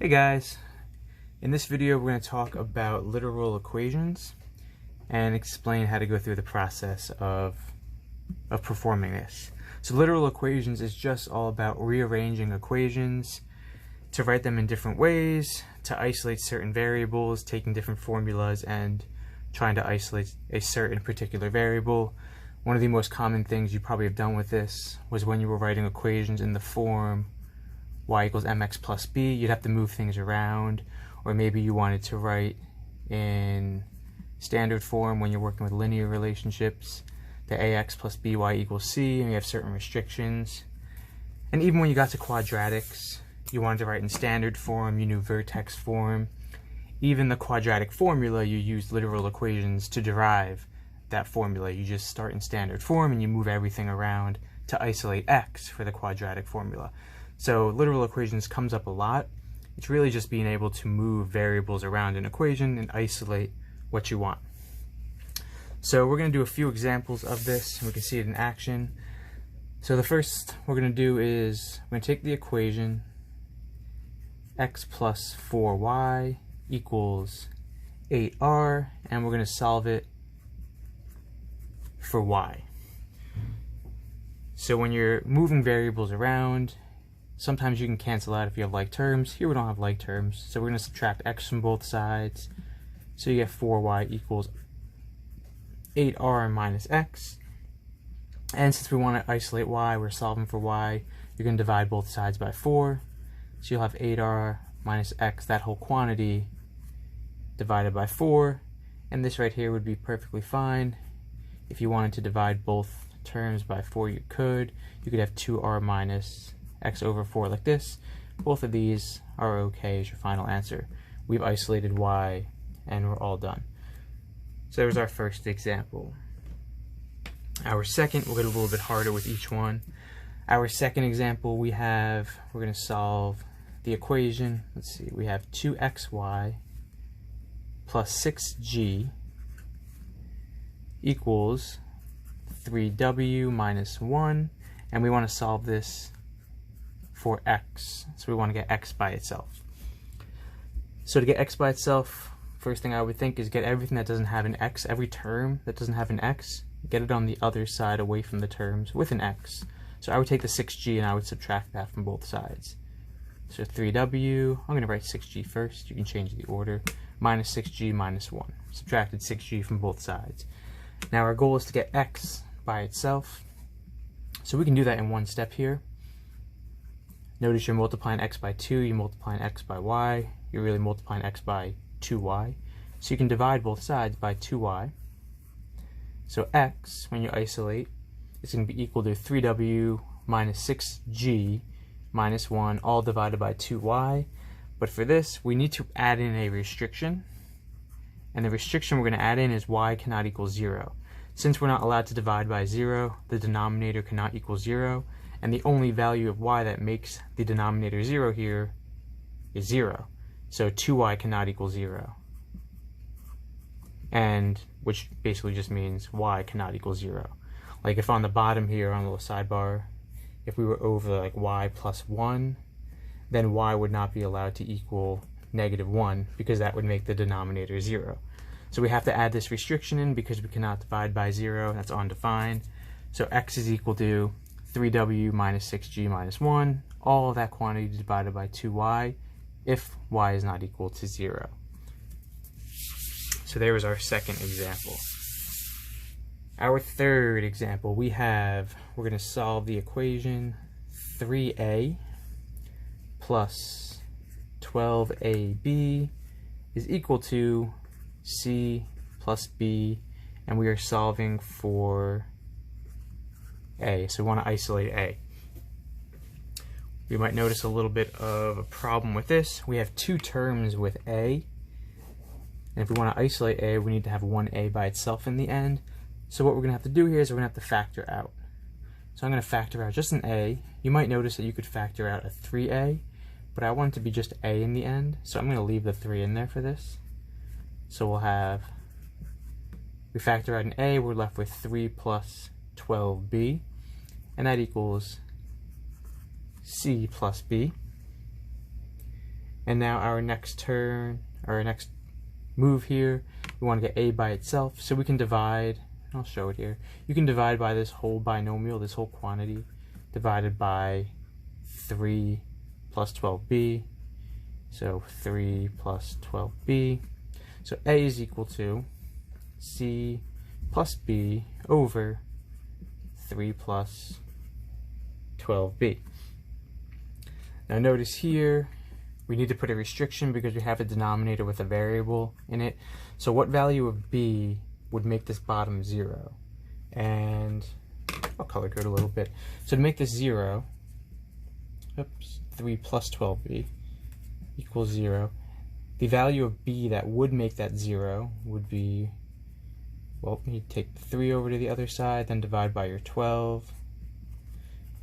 Hey guys, in this video we're going to talk about literal equations and explain how to go through the process of performing this. So literal equations is just all about rearranging equations to write them in different ways, to isolate certain variables, taking different formulas and trying to isolate a certain particular variable. One of the most common things you probably have done with this was when you were writing equations in the form y equals mx plus b, you'd have to move things around, or maybe you wanted to write in standard form when you're working with linear relationships, the ax plus by equals c, and you have certain restrictions. And even when you got to quadratics, you wanted to write in standard form, you knew vertex form. Even the quadratic formula, you used literal equations to derive that formula. You just start in standard form and you move everything around to isolate x for the quadratic formula. So literal equations comes up a lot. It's really just being able to move variables around an equation and isolate what you want. So we're going to do a few examples of this, and we can see it in action. So the first we're going to do is we're going to take the equation x plus 4y equals 8r, and we're going to solve it for y. So when you're moving variables around, sometimes you can cancel out if you have like terms. Here we don't have like terms, so we're going to subtract x from both sides. So you get 4y equals 8r minus x. And since we want to isolate y, we're solving for y, you're going to divide both sides by 4. So you'll have 8r minus x, that whole quantity, divided by 4. And this right here would be perfectly fine. If you wanted to divide both terms by 4, you could. You could have 2r minus x over 4 like this. Both of these are okay as your final answer. We've isolated y and we're all done. So there's our first example. Our second, we'll get a little bit harder with each one. Our second example, we're going to solve the equation. Let's see, we have 2xy plus 6g equals 3w minus 1, and we want to solve this for x. So we want to get x by itself. So to get x by itself, first thing I would think is get everything that doesn't have an x, every term that doesn't have an x, get it on the other side away from the terms with an x. So I would take the 6g and I would subtract that from both sides. So 3w, I'm going to write 6g first, you can change the order, minus 6g minus 1. Subtracted 6g from both sides. Now our goal is to get x by itself. So we can do that in one step here. Notice you're multiplying x by 2, you're multiplying x by y, you're really multiplying x by 2y. So you can divide both sides by 2y. So x, when you isolate, is going to be equal to 3w minus 6g minus 1, all divided by 2y. But for this, we need to add in a restriction. And the restriction we're going to add in is y cannot equal 0. Since we're not allowed to divide by 0, the denominator cannot equal 0. And the only value of y that makes the denominator 0 here is 0. So 2y cannot equal 0. And which basically just means y cannot equal 0. Like if on the bottom here on the little sidebar, if we were over like y plus 1, then y would not be allowed to equal negative 1 because that would make the denominator 0. So we have to add this restriction in because we cannot divide by 0. That's undefined. So x is equal to 3w minus 6g minus 1, all of that quantity divided by 2y, if y is not equal to 0. So there was our second example. Our third example, we're going to solve the equation 3a plus 12ab is equal to c plus b, and we are solving for a, so we want to isolate a. We might notice a little bit of a problem with this. We have two terms with a, and if we want to isolate a, we need to have one a by itself in the end. So what we're going to have to do here is we're going to have to factor out. So I'm going to factor out just an a. You might notice that you could factor out a 3a, but I want it to be just a in the end, so I'm going to leave the 3 in there for this. So we factor out an a, we're left with 3 plus 12b, and that equals c plus b. And now our next move here, we want to get a by itself, so we can divide. I'll show it here. You can divide by this whole binomial, this whole quantity, divided by 3 plus 12b. So 3 plus 12b. So a is equal to c plus b over 3 plus 12b. Now notice here, we need to put a restriction because we have a denominator with a variable in it. So what value of b would make this bottom 0? And I'll color code a little bit. So to make this 0, 3 plus 12b equals 0. The value of b that would make that 0 would be, well, you take the 3 over to the other side, then divide by your 12.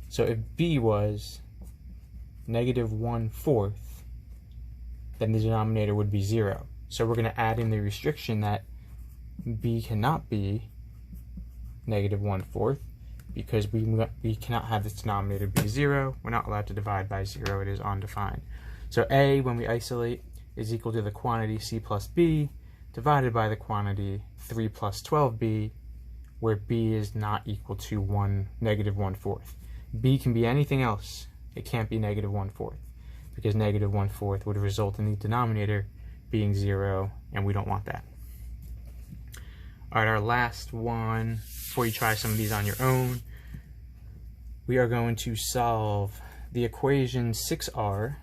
So if b was negative 1/4, then the denominator would be 0. So we're going to add in the restriction that b cannot be negative 1/4 because we cannot have this denominator be 0. We're not allowed to divide by 0. It is undefined. So a, when we isolate, is equal to the quantity c plus b divided by the quantity 3 plus 12b, where b is not equal to negative 1/4. b can be anything else. It can't be negative 1/4 because negative 1/4 would result in the denominator being 0, and we don't want that. All right, our last one, before you try some of these on your own, we are going to solve the equation 6r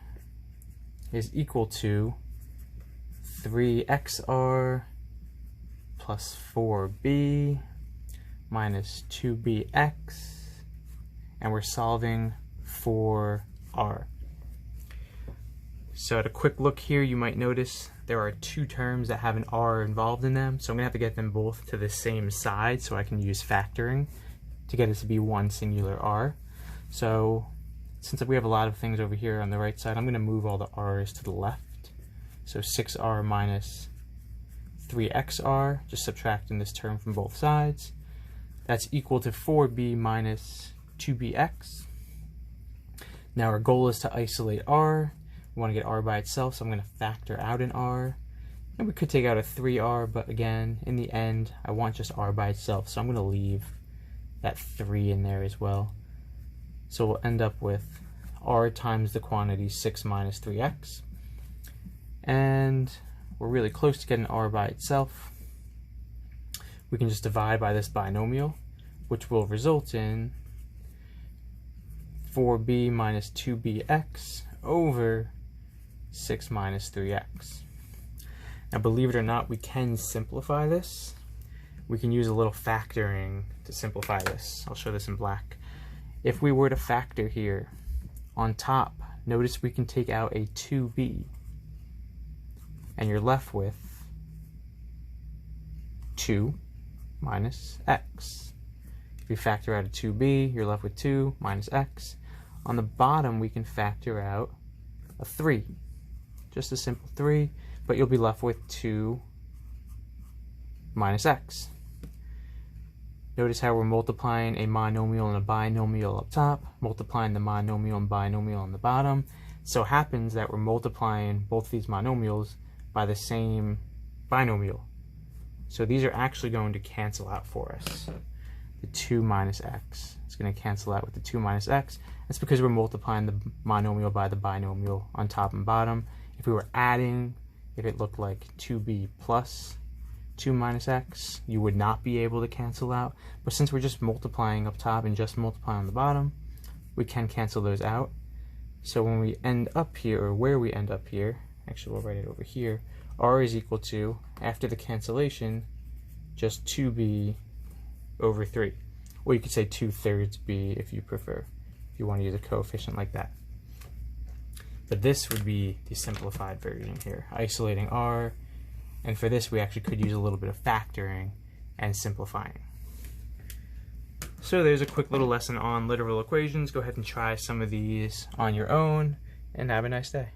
is equal to 3xr plus 4b minus 2bx, and we're solving for r. So at a quick look here, you might notice there are two terms that have an r involved in them, so I'm going to have to get them both to the same side so I can use factoring to get it to be one singular r. So since we have a lot of things over here on the right side, I'm going to move all the r's to the left. So 6r minus 3xr, just subtracting this term from both sides. That's equal to 4b minus 2bx. Now our goal is to isolate r. We want to get r by itself, so I'm going to factor out an r. And we could take out a 3r, but again, in the end, I want just r by itself, so I'm going to leave that 3 in there as well. So we'll end up with r times the quantity 6 minus 3x. And we're really close to getting r by itself. We can just divide by this binomial, which will result in 4b minus 2bx over 6 minus 3x. Now believe it or not, we can simplify this. We can use a little factoring to simplify this. I'll show this in black. If we were to factor here, on top, notice we can take out a 2b, and you're left with 2 minus x. If you factor out a 2b, you're left with 2 minus x. On the bottom, we can factor out a 3, just a simple 3, but you'll be left with 2 minus x. Notice how we're multiplying a monomial and a binomial up top, multiplying the monomial and binomial on the bottom. It so happens that we're multiplying both these monomials by the same binomial. So these are actually going to cancel out for us. The 2 minus x is going to cancel out with the 2 minus x. That's because we're multiplying the monomial by the binomial on top and bottom. If we were adding, if it looked like 2b plus 2 minus x, you would not be able to cancel out. But since we're just multiplying up top and just multiplying on the bottom, we can cancel those out. So when we end up here, or where we end up here, actually we'll write it over here, r is equal to, after the cancellation, just 2b over 3. Or you could say 2/3 b if you prefer, if you want to use a coefficient like that. But this would be the simplified version here, isolating r. And for this, we actually could use a little bit of factoring and simplifying. So there's a quick little lesson on literal equations. Go ahead and try some of these on your own, and have a nice day.